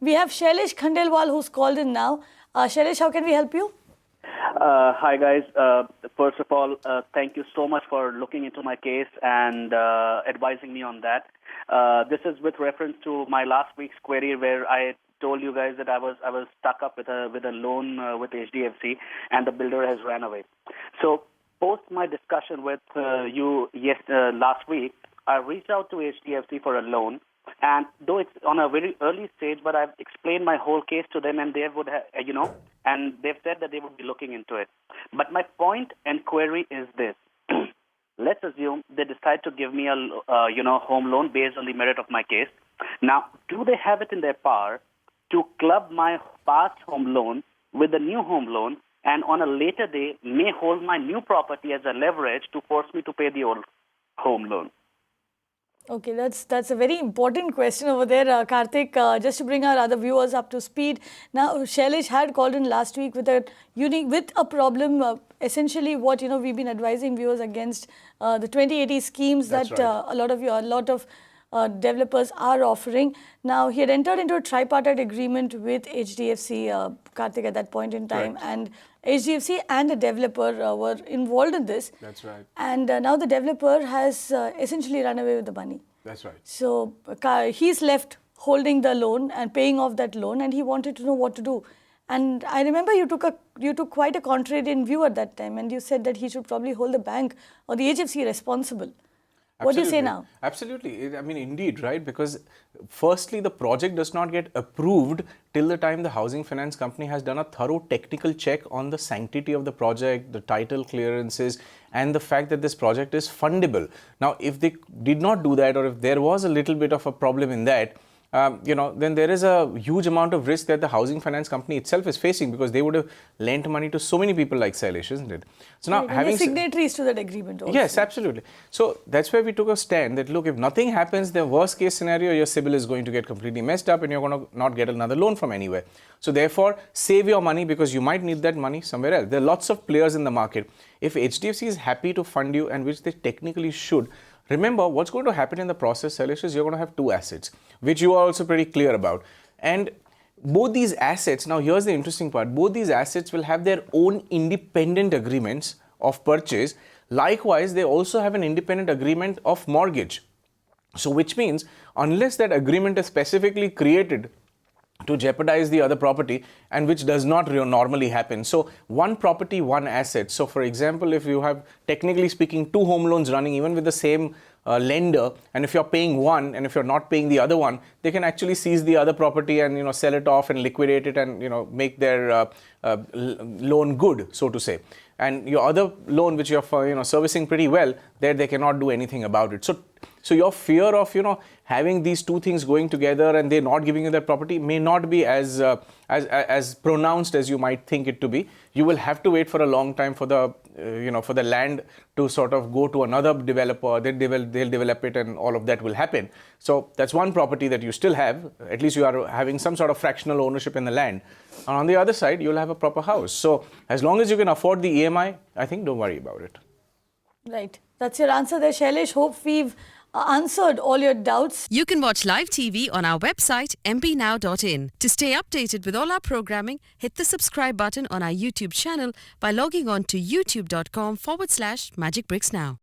We have Shailesh Khandelwal who's called in now. Shailesh, how can we help you? Hi, guys. First of all, thank you so much for looking into my case and advising me on that. This is with reference to my last week's query where I told you guys that I was stuck up with a loan with HDFC and the builder has ran away. So post my discussion with you last week, I reached out to HDFC for a loan. And though it's on a very early stage, but I've explained my whole case to them, and they would, and they've said that they would be looking into it. But my point and query is this: let's assume they decide to give me a, home loan based on the merit of my case. Now, do they have it in their power to club my past home loan with the new home loan, and on a later day may hold my new property as a leverage to force me to pay the old home loan? Okay, that's a very important question over there, Karthik. Just to bring our other viewers up to speed. Now, Shailesh had called in last week with a problem. Essentially, what we've been advising viewers against the 2080 schemes that a lot of developers are offering. Now, he had entered into a tripartite agreement with HDFC, Karthik, at that point in time, and HDFC and the developer were involved in this. That's right. And now the developer has essentially run away with the money. That's right. So he's left holding the loan and paying off that loan, and he wanted to know what to do. And I remember you took quite a contrarian view at that time, and you said that he should probably hold the bank or the HFC responsible. What do you say now? Absolutely. I mean, indeed, right? Because firstly, the project does not get approved till the time the housing finance company has done a thorough technical check on the sanctity of the project, the title clearances, and the fact that this project is fundable. Now, if they did not do that, or if there was a little bit of a problem in that, then there is a huge amount of risk that the housing finance company itself is facing, because they would have lent money to so many people like Shailesh, isn't it? So now having signatories to that agreement also. Yes, absolutely. So that's where we took a stand that, look, if nothing happens, the worst case scenario, your CIBIL is going to get completely messed up and you're going to not get another loan from anywhere. So therefore, save your money, because you might need that money somewhere else. There are lots of players in the market. If HDFC is happy to fund you, and which they technically should, remember, what's going to happen in the process, Shailesh, is you're going to have two assets, which you are also pretty clear about. And both these assets, now here's the interesting part, both these assets will have their own independent agreements of purchase. Likewise, they also have an independent agreement of mortgage. So which means, unless that agreement is specifically created to jeopardize the other property, and which does not normally happen. So one property, one asset. So for example, if you have, technically speaking, two home loans running even with the same lender, and if you're paying one and if you're not paying the other one, they can actually seize the other property and sell it off and liquidate it and make their loan good, so to say. And your other loan, which you're servicing pretty well, there they cannot do anything about it. So your fear of having these two things going together and they not giving you that property may not be as pronounced as you might think it to be. You will have to wait for a long time for the for the land to sort of go to another developer. They'll develop it, and all of that will happen. So that's one property that you still have. At least you are having some sort of fractional ownership in the land. And on the other side, you'll have a proper house. So as long as you can afford the EMI, I think don't worry about it. Right. That's your answer there, Shailesh. Hope we've answered all your doubts. You can watch live TV on our website mpnow.in. To stay updated with all our programming, hit the subscribe button on our YouTube channel by logging on to youtube.com/magicbricksnow.